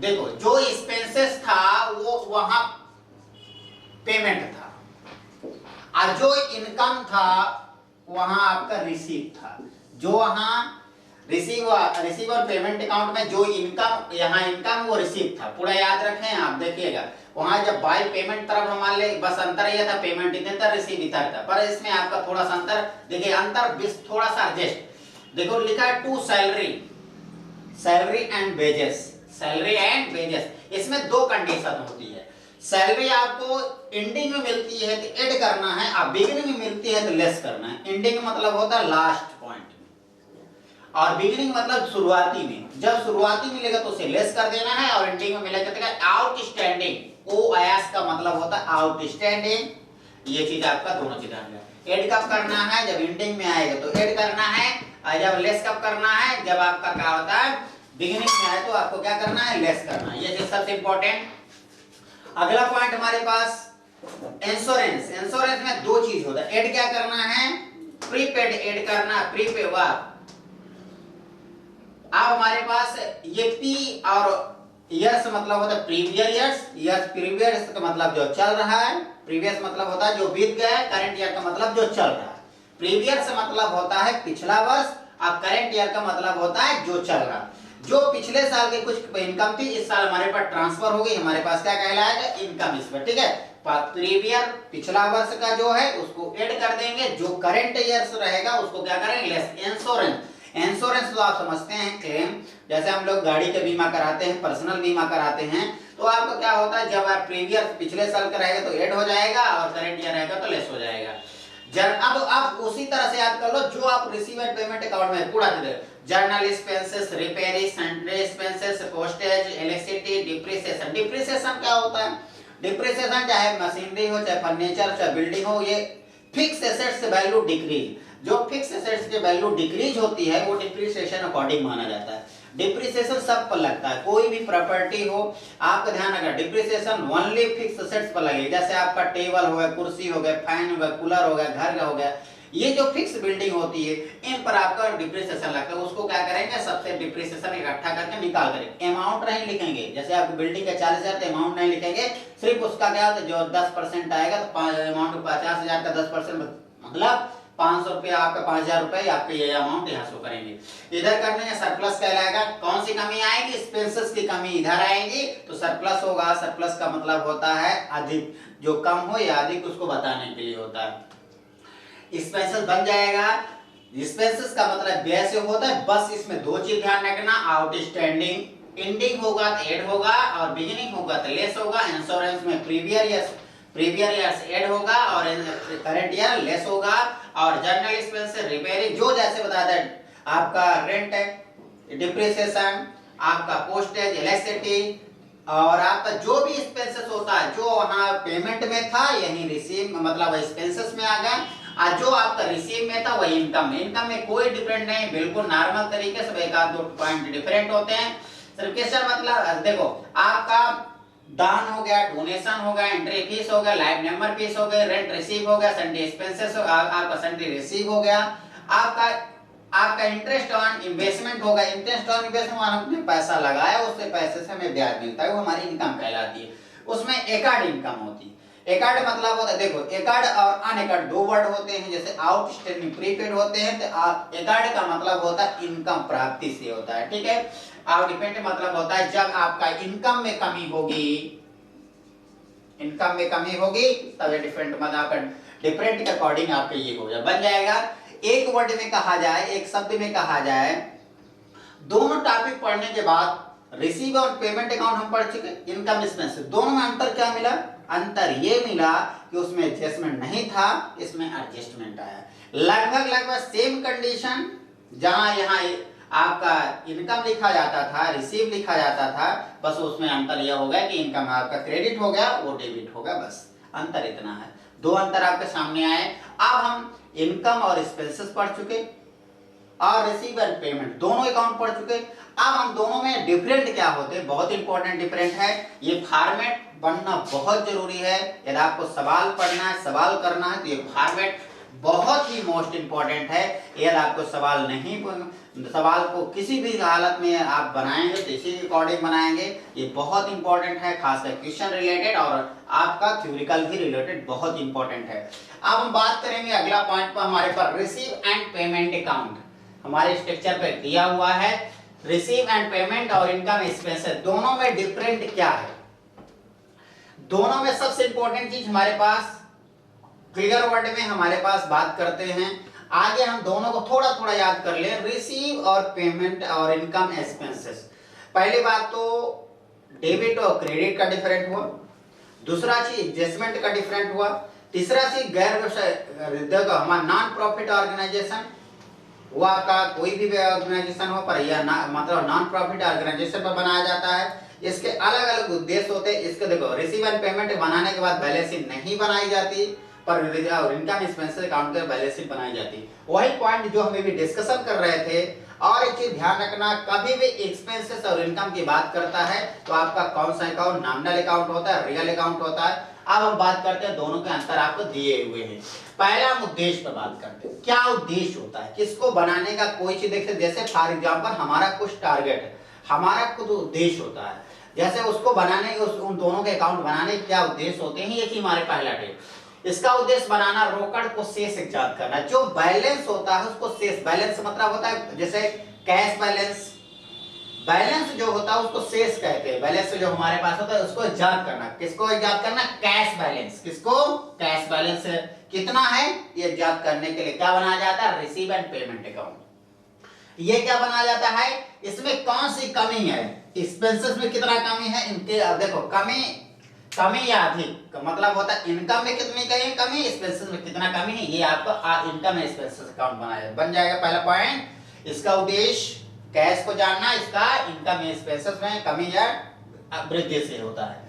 देखो जो एक्सपेंसेस था वो वहां पेमेंट था, और जो इनकम था वहां आपका रिसीव था। जो वहां रिसीव और पेमेंट अकाउंट में जो इनकम, यहाँ इनकम वो रिसीव था, पूरा याद रखें आप, देखिएगा वहां जब बाय पेमेंट तरफ हम मान ले, बस अंतर ये था पेमेंट इतने था, रिसीव इतना था, पर इसमें आपका थोड़ा सा अंतर, देखिए अंतर थोड़ा सा एडजस्ट, देखो लिखा है to salary and wages, salary and wages, इसमें दो कंडीशन होती है। सैलरी आपको एंडिंग में मिलती है तो ऐड करना है, और बिगिनिंग में मिलती है तो लेस करना है। एंडिंग मतलब होता है लास्ट पॉइंट में, और बिगिनिंग मतलब शुरुआती में, जब शुरुआती मिलेगा तो उसे लेस कर देना है, और एंडिंग में मिलेगा तो आउटस्टैंडिंग, ओ एस का मतलब होता है आउटस्टैंडिंग, ये चीज आपका दोनों चीज ध्यान रखना। ऐड कब करना है, जब एंडिंग में आएगा तो ऐड करना है, और जब लेस कब करना है, जब आपका क्या होता है बिगिनिंग में आए तो आपको क्या करना है, लेस करना है, ये चीज सबसे इंपॉर्टेंट। अगला पॉइंट हमारे पास इंश्योरेंस, इंश्योरेंस में दो चीज होता है, ऐड क्या करना है, प्रीपेड ऐड करना, प्रीपेड वाह। अब हमारे पास ये पी और ईयर्स मतलब होता है प्रीवियस ईयर्स, ईयर्स प्रीवियस का मतलब जो चल रहा है, प्रीवियस मतलब होता है जो बीत गया है, करंट ईयर का मतलब जो चल रहा है, प्रीवियस मतलब होता है पिछला वर्ष, और करंट ईयर का मतलब होता है जो चल रहा है। जो पिछले साल के कुछ इनकम थी इस साल हमारे पास ट्रांसफर हो गई, हमारे पास क्या कहलाएगा, इनकम इसमें, ठीक है। प्रीवियस पिछला वर्ष का जो है उसको ऐड कर देंगे, जो करंट ईयर्स रहेगा उसको क्या करेंगे, लेस। इंश्योरेंस, इंश्योरेंस तो आप समझते हैं क्लेम, जैसे हम लोग गाड़ी का बीमा कराते हैं, पर्सनल बीमा कराते हैं, तो आपका क्या होता है, जब आप प्रीवियस पिछले साल का रहेगा तो ऐड हो जाएगा, और करंट ईयर रहेगा तो लेस हो जाएगा। अब आप उसी तरह से याद कर लो, जो आप रिसीव एंड पेमेंट अकाउंट में पूरा general expenses, repair, sundry expenses, postage, electricity, depreciation. Depreciation क्या होता है, डिप्रिसिएशन चाहे मशीनरी हो, चाहे फर्नीचर, चाहे बिल्डिंग हो, ये फिक्स एसेट्स वैल्यू डिक्रीज, जो फिक्स एसेट्स की वैल्यू डिक्रीज होती है वो डिप्रिसिएशन अकॉर्डिंग माना जाता है। डिप्रिसिएशन सब पर लगता है, कोई भी प्रॉपर्टी हो, आपका ध्यान रखना डिप्रिसिएशन ओनली फिक्स एसेट्स पर लगेगी, जैसे आपका टेबल हो गया, कुर्सी हो गया, फैन हो गया, कूलर हो गया, घर का हो गया, ये जो फिक्स बिल्डिंग होती है इन पर आपका डिप्रिसिएशन लगता है। उसको क्या करेंगे, सबसे डिप्रिसिएशन इकट्ठा करके निकाल करेंगे, अमाउंट नहीं लिखेंगे, जैसे आपकी बिल्डिंग का 40,000 तो अमाउंट नहीं लिखेंगे, सिर्फ उसका क्या होता है जो 10% आएगा, तो अमाउंट 50,000 का 10% मतलब 500 रुपया, आपका 5,000 रुपए आपके ये अमाउंट यहाँ शो करेंगे। इधर करने का सरप्लस कहलाएगा, कौन सी कमी आएगी, एक्सपेंसेस की कमी इधर आएगी तो सरप्लस होगा। सरप्लस का मतलब होता है अधिक, जो कम हो या अधिक उसको बताने के लिए होता है। एक्सपेंसेस बन जाएगा, एक्सपेंसेस का मतलब व्यय से होता है, बस इसमें दो चीज ध्यान रखना, आउटस्टैंडिंग, एंडिंग होगा तो ऐड होगा, और बिगिनिंग होगा तो लेस होगा। इंश्योरेंस में प्रीवियस ईयर्स ऐड होगा, और करंट ईयर लेस होगा, और जर्नल एक्सपेंस रिपेयरिंग जो जैसे बताया था, आपका रेंट है, डिप्रिसिएशन, आपका पोस्टेज, इलेक्ट्रिसिटी, और आपका जो भी एक्सपेंसेस होता है जो वहां पेमेंट में था यही रिसीव मतलब एक्सपेंसेस में आ गया, और जो आपका रिसीव में था वही इनकम में। इनकम में कोई डिफरेंट नहीं, बिल्कुल नॉर्मल तरीके से, एक आध दो पॉइंट डिफरेंट होते हैं। सर्किशन मतलब देखो आपका दान हो गया, डोनेशन हो गया, एंट्री फीस हो गया, लाइफ मेंबर फीस हो गया, रेंट रिसीव हो गया, सन्डे एक्सपेंसेस हो, आपका सन्डे रिसीव हो गया, आपका इंटरेस्ट ऑन इन्वेस्टमेंट होगा, इंटरेस्ट ऑन इन्वेस्टमेंट हमने पैसा लगाया, उससे पैसे से हमें ब्याज मिलता है, वो हमारी इनकम कहलाती है। उसमें एकार्ड इनकम होती है। एकार्ड मतलब होता है, देखो एकार्ड और अनएकार्ड दो वर्ड होते हैं, जैसे आउटस्टैंडिंग प्रीपेड होते हैं, तो एकार्ड का मतलब होता है इनकम प्राप्ति से होता है, ठीक है। और डिपेंड मतलब होता है जब आपका इनकम में कमी होगी, इनकम में कमी होगी तब डिफरेंट मतलब आपका डिफरेंट के अकॉर्डिंग आपका ये हो जाए, बन जाएगा। एक वर्ड में कहा जाए, एक शब्द में कहा जाए, दोनों टॉपिक पढ़ने के बाद रिसीव और पेमेंट अकाउंट हम पढ़ चुके, इनकम एक्सपेंसेस, दोनों में अंतर क्या मिला? अंतर ये मिला कि उसमें एडजस्टमेंट नहीं था, इसमें एडजस्टमेंट आया। लगभग सेम कंडीशन, जहां यहाँ आपका इनकम लिखा जाता था, रिसीव लिखा जाता था, बस उसमें अंतर यह हो गया कि इनकम आपका क्रेडिट हो गया, वो डेबिट होगा, बस अंतर इतना है। दो अंतर आपके सामने आए। अब हम इनकम और एक्सपेंसेस पढ़ चुके और रिसीव एंड पेमेंट दोनों अकाउंट पढ़ चुके। अब हम दोनों में डिफरेंट क्या होते हैं, बहुत इंपॉर्टेंट डिफरेंट है। ये फॉर्मेट बनना बहुत जरूरी है। यदि आपको सवाल पढ़ना है, सवाल करना है, तो ये फॉर्मेट बहुत ही मोस्ट इंपॉर्टेंट है। यदि आपको सवाल को किसी भी हालत में आप बनाएंगे तो इसी के अकॉर्डिंग बनाएंगे। ये बहुत इंपॉर्टेंट है, खासकर क्वेश्चन रिलेटेड और आपका थ्योरिकल भी रिलेटेड बहुत इंपॉर्टेंट है। अब हम बात करेंगे अगला पॉइंट पर, हमारे पास रिसीव एंड पेमेंट अकाउंट हमारे स्ट्रक्चर पे दिया हुआ है। रिसीव एंड पेमेंट और इनकम एक्सपेंसेस दोनों में डिफरेंट क्या है? दोनों में सबसे इंपॉर्टेंट चीज हमारे पास क्लियर वर्ड में हमारे पास बात करते हैं। आगे हम दोनों को थोड़ा थोड़ा याद कर ले। रिसीव और पेमेंट और इनकम एक्सपेंसेस, पहली बात तो डेबिट और क्रेडिट का डिफरेंट हुआ, दूसरा चीज एडजस्टमेंट का डिफरेंट हुआ, तीसरा चीज गैर व्यवसाय हमारा नॉन प्रॉफिट ऑर्गेनाइजेशन हुआ का कोई भी ऑर्गेनाइजेशन हो पर यह मतलब नॉन प्रॉफिट ऑर्गेनाइजेशन पर बनाया जाता है। इसके अलग अलग उद्देश्य होते हैं। इसके देखो, रिसीव एंड पेमेंट बनाने के बाद बैलेंस शीट नहीं बनाई जाती, पर इनकम एक्सपेंसेस अकाउंट के बैलेंस शीट बनाई जाती। वही पॉइंट जो हम अभी डिस्कशन कर रहे थे। और एक चीज ध्यान रखना, कभी भी एक्सपेंसेस और इनकम की बात करता है तो आपका कौन सा अकाउंट नॉमिनल अकाउंट होता है, रियल अकाउंट होता है। अब हम बात करते हैं, दोनों के अंतर आपको दिए हुए हैं। पहला हम उद्देश्य पर बात करते हैं, क्या उद्देश्य होता है, किसको बनाने का कोई चीज देखते, जैसे फॉर एग्जांपल हमारा कुछ टारगेट है, हमारा कुछ उद्देश्य होता है, जैसे उसको बनाने के उन दोनों के अकाउंट बनाने के क्या उद्देश्य होते हैं, ये कि हमारे पहला टिप। इसका उद्देश्य बनाना रोकड़ को शेष ज्ञात करना, जो बैलेंस होता है उसको शेष, बैलेंस मतलब होता है जैसे कैश बैलेंस, बैलेंस जो होता है उसको शेष कहते हैं। बैलेंस जो हमारे पास होता है उसको ज्ञात करना, किसको ज्ञात करना, कैश बैलेंस, किसको, कैश बैलेंस कितना है ये ज्ञात करने के लिए क्या बनाया जाता है, रिसीव एंड पेमेंट अकाउंट। ये क्या बनाया जाता है, इसमें कौन सी कमी है, एक्सपेंसेस में कितना कमी है, इनके देखो कमी या अधिक मतलब होता है इनकम में कितनी कमी, एक्सपेंसेस में कितना कमी है, ये आपका इनकम एक्सपेंसेस अकाउंट बन जाएगा। पहला पॉइंट, इसका उद्देश्य कैश को जानना, इसका इनकम एक्सपेंसेस में कमी या वृद्धि से होता है।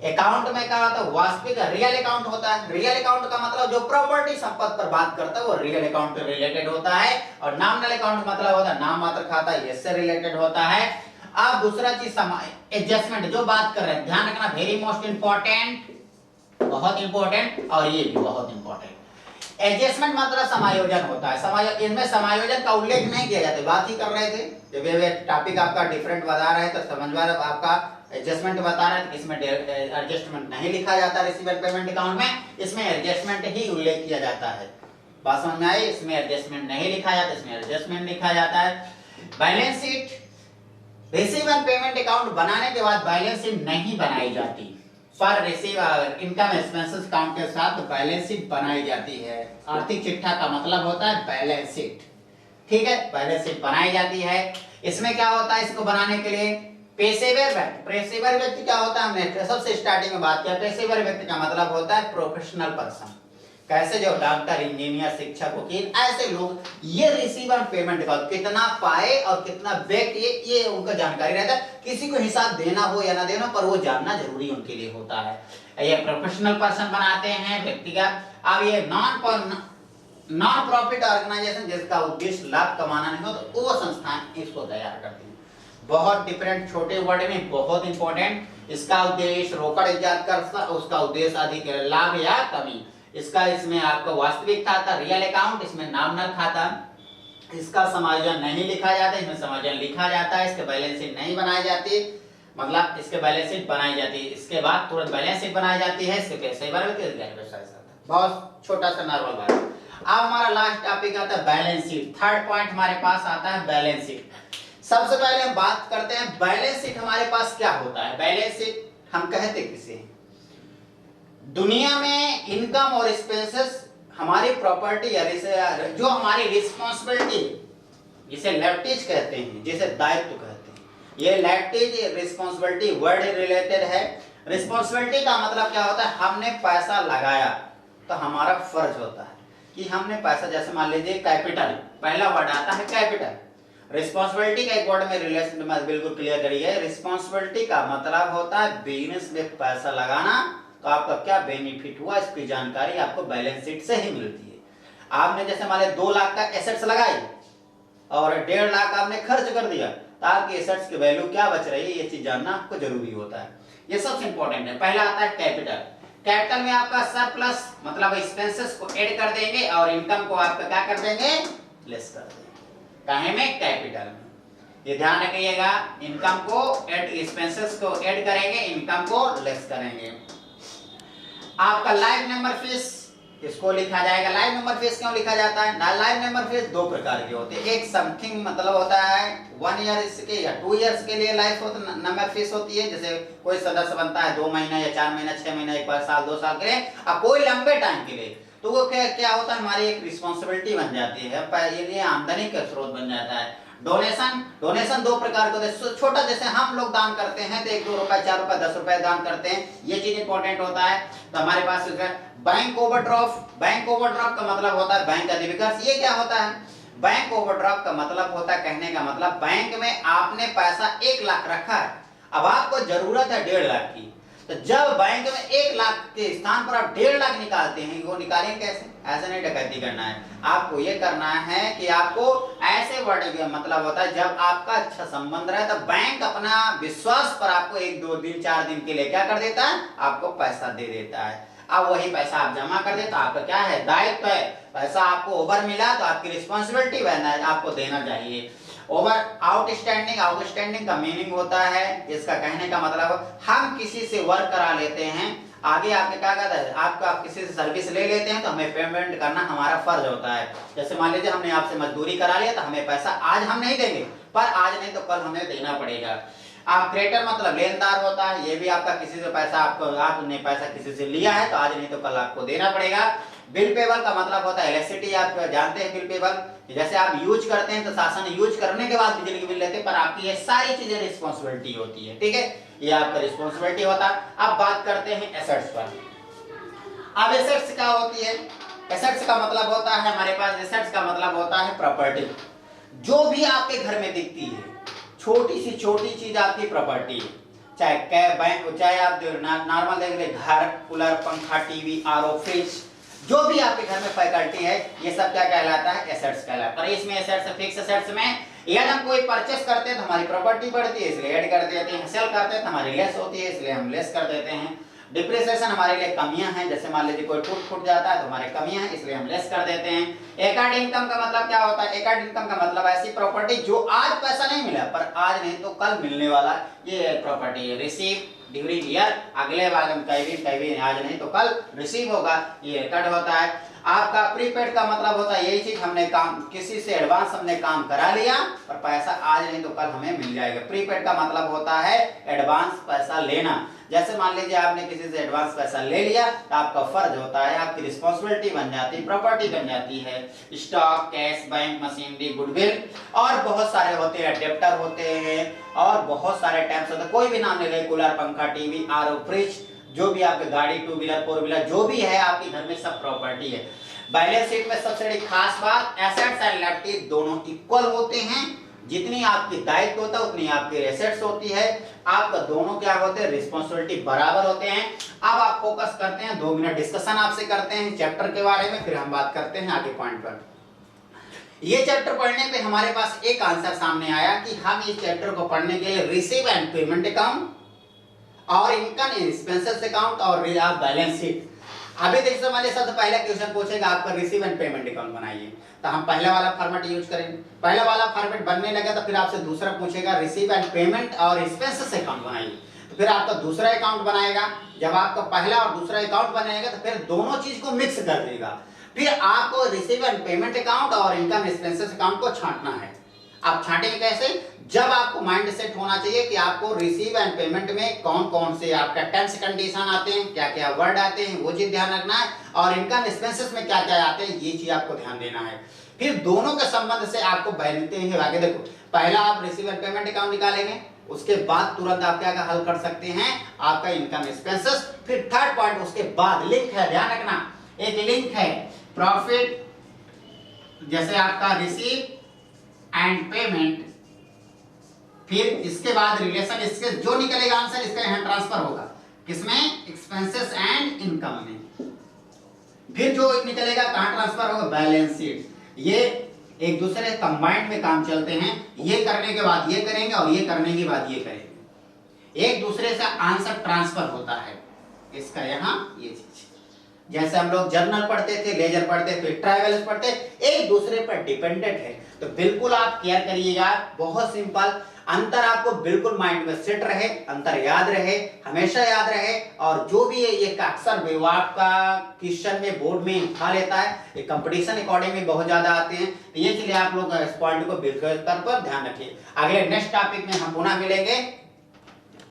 अकाउंट में क्या होता है, वास्तविक रियल अकाउंट होता है। रियल अकाउंट का मतलब जो प्रॉपर्टी संपत्ति पर बात करता है वो रियल अकाउंट से रिलेटेड होता है। और नॉमिनल अकाउंट मतलब होता है नाम मात्र खाता, इससे रिलेटेड होता है। अब दूसरा चीज एडजस्टमेंट जो बात कर रहे हैं, ध्यान रखना, वेरी मोस्ट इंपॉर्टेंट, बहुत इंपॉर्टेंट, और ये भी बहुत इंपॉर्टेंट। एडजस्टमेंट मतलब समायोजन होता है। इनमें समायोजन का उल्लेख नहीं किया जाता, बात ही कर रहे थे जब ये टॉपिक आपका डिफरेंट बता रहे हैं तो समझवा आपका एडजस्टमेंट बता रहे हैं, इसमें एडजस्टमेंट नहीं लिखा जाता रिसीव एंड पेमेंट अकाउंट में, इसमें एडजस्टमेंट ही उल्लेख किया जाता है। बात समझ में आई, इसमें एडजस्टमेंट नहीं लिखा जाता, इसमें एडजस्टमेंट लिखा जाता है। Balance sheet, receive and payment account बनाने के बाद बैलेंस शीट नहीं बनाई जाती, पर रिसीव इनकम एक्सपेंसेस अकाउंट के साथ बैलेंस शीट बनाई जाती है। आर्थिक चिट्ठा का मतलब होता है बैलेंस शीट, ठीक है, बैलेंस शीट बनाई जाती है। इसमें क्या होता है, इसको बनाने के लिए पेशेवर व्यक्ति क्या होता है, हमने सबसे स्टार्टिंग में बात किया, पेशेवर व्यक्ति का मतलब होता है प्रोफेशनल पर्सन, कैसे जो डॉक्टर, इंजीनियर, शिक्षक, वकील, ऐसे लोग ये रिसीव एंड पेमेंट का कितना पाए और कितना व्यक्त, ये उनका जानकारी रहता है। किसी को हिसाब देना हो या ना देना, पर वो जानना जरूरी उनके लिए होता है। ये प्रोफेशनल पर्सन बनाते हैं व्यक्तिगत। अब ये नॉन प्रॉफिट ऑर्गेनाइजेशन जिसका उद्देश्य लाभ कमाना नहीं हो, तो वो संस्थान इसको तैयार करते हैं। बहुत डिफरेंट, छोटे वर्ड में बहुत इंपॉर्टेंट। इसका उद्देश्य रोकड़ इजाद करना, उसका उद्देश्य अधिक लाभ या कमी। इसका इसमें आपका वास्तविक खाता, रियल अकाउंट, इसमें नॉमिनल खाता। इसका समायोजन नहीं लिखा जाता, इसमें समायोजन लिखा जाता है। इसके बैलेंस शीट नहीं बनाई जाती, मतलब इसके बैलेंस शीट बनाई जाती है, इसके बाद तुरंत बैलेंस शीट बनाई जाती है। इसके पैसे बहुत छोटा सा नॉर्मल बात। अब हमारा लास्ट टॉपिक आता है बैलेंस शीट। थर्ड पॉइंट हमारे पास आता है बैलेंस शीट। सबसे पहले हम बात करते हैं बैलेंस शीट हमारे पास क्या होता है। बैलेंस शीट हम कहते किसे, दुनिया में इनकम और एक्सपेंसेस हमारी प्रॉपर्टी या जो हमारी रिस्पॉन्सिबिलिटी, जिसे लेफ्टेज कहते हैं, जिसे दायित्व कहते हैं, ये लैक्टेज रिस्पॉन्सिबिलिटी वर्ड रिलेटेड है। रिस्पॉन्सिबिलिटी का मतलब क्या होता है, हमने पैसा लगाया तो हमारा फर्ज होता है कि हमने पैसा, जैसे मान लीजिए कैपिटल, पहला वर्ड आता है कैपिटल। रिस्पॉन्सिबिलिटी का एक वर्ड में रिलेशन में बिल्कुल क्लियर करिए। रिस्पॉन्सिबिलिटी का मतलब होता है बिजनेस में पैसा लगाना, तो आपका क्या बेनिफिट हुआ इसकी जानकारी आपको बैलेंस शीट से ही मिलती है। आपने जैसे मान लीजिए 2 लाख का एसेट्स लगाई और 1.5 लाख आपने खर्च कर दिया, तो आपके एसेट्स की वैल्यू क्या बच रही है, ये चीज जानना आपको जरूरी होता है। ये सबसे इंपॉर्टेंट है। पहला आता है कैपिटल। कैपिटल में आपका सरप्लस मतलब एक्सपेंसेस को ऐड कर देंगे और इनकम को आपका क्या कर देंगे, लेस कर देंगे। काहे में, कैपिटल में। ये ध्यान रखिएगा, इनकम को ऐड, एक्सपेंसेस को ऐड करेंगे, इनकम को लेस करेंगे। आपका लाइफ नंबर फीस, इसको लिखा जाएगा। लाइफ नंबर फीस क्यों लिखा जाता है, लाइफ नंबर फीस 2 प्रकार के होते हैं। एक समथिंग मतलब होता है 1 ईयर इसके या 2 इयर्स के लिए लाइफ नंबर फीस होती है, जैसे कोई सदस्य बनता है 2 महीना या 4 महीना, 6 महीना, 1 साल, 2 साल के लिए, और कोई लंबे टाइम के लिए, तो वो क्या होता है, हमारी एक रिस्पॉन्सिबिलिटी बन जाती है, ये आमदनी का स्रोत बन जाता है। डोनेशन 2 प्रकार के होते हैं। छोटा जैसे हम लोग दान करते हैं तो 1-2 रुपए, 4 रुपए, 10 रुपए दान करते हैं, ये चीज इंपॉर्टेंट होता है। तो हमारे पास बैंक ओवरड्राफ्ट। बैंक ओवरड्राफ्ट का मतलब होता है बैंक अधिविकास। ये क्या होता है, बैंक ओवरड्राफ्ट का मतलब होता है, कहने का मतलब बैंक में आपने पैसा 1 लाख रखा है, अब आपको जरूरत है 1.5 लाख की, तो जब बैंक में 1 लाख के स्थान पर आप 1.5 लाख निकालते हैं, वो निकालेंगे कैसे, ऐसे नहीं डकैती करना है आपको। ये करना है कि आपको ऐसे वर्ड मतलब होता है, जब आपका अच्छा संबंध रहे तो बैंक अपना विश्वास पर आपको 1-2 दिन 4 दिन के लिए क्या कर देता है, आपको पैसा दे देता है। अब वही पैसा आप जमा कर देते, आपका क्या है, दायित्व है। पैसा आपको ओवर मिला तो आपकी रिस्पॉन्सिबिलिटी बनना है, आपको देना चाहिए। ओवर आउटस्टैंडिंग का मीनिंग होता है, इसका कहने का मतलब हम किसी से वर्क करा लेते हैं, आगे आपके क्या कहता है, आप किसी से सर्विस ले लेते हैं तो हमें पेमेंट करना हमारा फर्ज होता है। जैसे मान लीजिए हमने आपसे मजदूरी करा लिया, तो हमें पैसा आज हम नहीं देंगे, पर आज नहीं तो कल हमें देना पड़ेगा। आप क्रेडिटर मतलब लेनदार होता है, ये भी आपका किसी से पैसा, आपने पैसा किसी से लिया है तो आज नहीं तो कल आपको देना पड़ेगा। बिल पेबल का मतलब होता है इलेक्ट्रिसिटी, आप जानते हैं बिल पेबल, जैसे आप यूज करते हैं तो शासन यूज करने के बाद बिजली की बिल लेते हैं, पर आपकी ये सारी चीजें रिस्पॉन्सिबिलिटी होती है, ठीक है, ये आपका रिस्पॉन्सिबिलिटी होता है। अब बात करते हैं एसेट्स पर। अब एसेट्स क्या होती है, एसेट्स का मतलब होता है, हमारे पास एसेट्स का मतलब होता है प्रॉपर्टी, जो भी आपके घर में दिखती है, छोटी सी छोटी चीज आपकी प्रॉपर्टी है, चाहे बैंक, चाहे आप नॉर्मल देख रहे, घर, कूलर, पंखा, टीवी, आरओ, फ्रिज, जो भी आपके घर में फैकल्टी है, ये सब क्या कहलाता है, एसेट्स कहलाता है। इसमें एसेट्स, फिक्स एसेट्स में यदि हम कोई परचेस करते हैं तो हमारी प्रॉपर्टी बढ़ती है, इसलिए ऐड कर देते हैं, सेल करते हैं तो हमारी लेस होती है, इसलिए हम लेस कर देते हैं। डिप्रिसिएशन हमारे लिए कमियां हैं, जैसे मान लीजिए कोई टूट जाता है तो हमारे कमियां हैं, इसलिए हम लेस कर देते हैं। एकॉर्ड इनकम का मतलब क्या होता है, एकॉर्ड इनकम का मतलब ऐसी प्रॉपर्टी जो आज पैसा नहीं मिला पर आज नहीं तो कल मिलने वाला, ये प्रॉपर्टी है। रिसीव ड्यूरिंग ईयर, अगले बार हम कभी आज नहीं तो कल रिसीव होगा, ये एकॉर्ड होता है। आपका प्रीपेड का मतलब होता है यही चीज, हमने काम किसी से एडवांस हमने काम करा लिया और पैसा आज नहीं तो कल हमें मिल जाएगा। प्रीपेड का मतलब होता है एडवांस पैसा लेना, जैसे मान लीजिए आपने किसी से एडवांस पैसा ले लिया तो आपका फर्ज होता है, आपकी रिस्पॉन्सिबिलिटी बन जाती है, प्रॉपर्टी बन जाती है। Stock, cash, bank, machinery, goodwill और बहुत सारे होते हैं, डेप्टर होते हैं और बहुत सारे टाइप्स होते हैं, कोई भी नाम ले ले, कूलर, पंखा, टीवी, आरओ, फ्रिज, जो भी आपके गाड़ी, 2 व्हीलर, 4 व्हीलर, जो भी है आपके घर में सब प्रॉपर्टी है। बैलेंस शीट में सबसे बड़ी खास बात, एसेट्स एंड लायबिलिटी दोनों इक्वल होते हैं, जितनी आपकी दायित्व होता है उतनी आपकी एसेट्स होती है, आपका दोनों क्या होते हैं, रिस्पॉन्सिबिलिटी बराबर होते हैं। अब आप फोकस करते हैं, 2 मिनट डिस्कशन आपसे करते हैं चैप्टर के बारे में, फिर हम बात करते हैं आगे पॉइंट पर। ये चैप्टर पढ़ने पे हमारे पास एक आंसर सामने आया कि हम इस चैप्टर को पढ़ने के लिए रिसीव एंड पेमेंट अकाउंट और इनकम एक्सपेंसेस अकाउंट और बैलेंस शीट। अभी देखिए हमारे सबसे पहला क्वेश्चन पूछेगा आपका रिसीव एंड पेमेंट अकाउंट बनाइए, तो हम पहले वाला फॉर्मेट यूज करेंगे। पहला वाला फॉर्मेट बनने लगे तो फिर आपसे दूसरा पूछेगा रिसीव एंड पेमेंट और एक्सपेंसेस अकाउंट बनाइए, तो फिर आपका दूसरा अकाउंट बनाएगा। जब आपका पहला और दूसरा अकाउंट बनेगा तो फिर दोनों चीज को मिक्स कर देगा, फिर आपको रिसीव एंड पेमेंट अकाउंट और इनकम एक्सपेंसेस अकाउंट को छांटना है। आप छांटेंगे कैसे, जब आपको माइंड सेट होना चाहिए कि आपको रिसीव एंड पेमेंट में कौन कौन से आपका टर्म्स कंडीशन आते हैं, क्या क्या वर्ड आते हैं, वो चीज ध्यान रखना है, और इनकम एक्सपेंसेस में क्या क्या आते हैं, ये चीज आपको ध्यान देना है। फिर दोनों के संबंध से आपको बैलेंसिंग है। आगे देखो, पहला आप रिसीव एंड पेमेंट अकाउंट निकालेंगे, उसके बाद तुरंत आप क्या हल कर सकते हैं, आपका इनकम एक्सपेंसेस। फिर थर्ड पॉइंट उसके बाद लिंक है, ध्यान रखना एक लिंक है, प्रॉफिट जैसे आपका रिसीव एंड पेमेंट, फिर इसके बाद रिलेशन, इसके जो निकलेगा आंसर इसका यहां ट्रांसफर होगा किसमें, एक्सपेंसेस एंड इनकम में। फिर जो निकलेगा कहां ट्रांसफर होगा, बैलेंस शीट। ये एक दूसरे कंबाइंड में काम चलते हैं, ये करने के बाद ये करेंगे और ये करने के बाद ये करेंगे, एक दूसरे से आंसर ट्रांसफर होता है इसका यहां ये चीज। जैसे हम लोग जर्नल पढ़ते थे, लेजर पढ़ते थे, ट्रायवल्स पढ़ते, एक दूसरे पर डिपेंडेंट है। तो बिल्कुल आप केयर करिएगा, बहुत सिंपल, अंतर आपको बिल्कुल माइंड में सेट रहे, अंतर याद रहे, हमेशा याद रहे। और जो भी ये अक्सर विभाग का क्वेश्चन में बोर्ड में उठा लेता है, ये कंपटीशन अकॉर्डिंग में बहुत ज्यादा आते हैं, तो ये चलिए आप लोग इस पॉइंट को बिल्कुल स्तर पर ध्यान रखिए। अगले नेक्स्ट टॉपिक में हम पुनः मिलेंगे।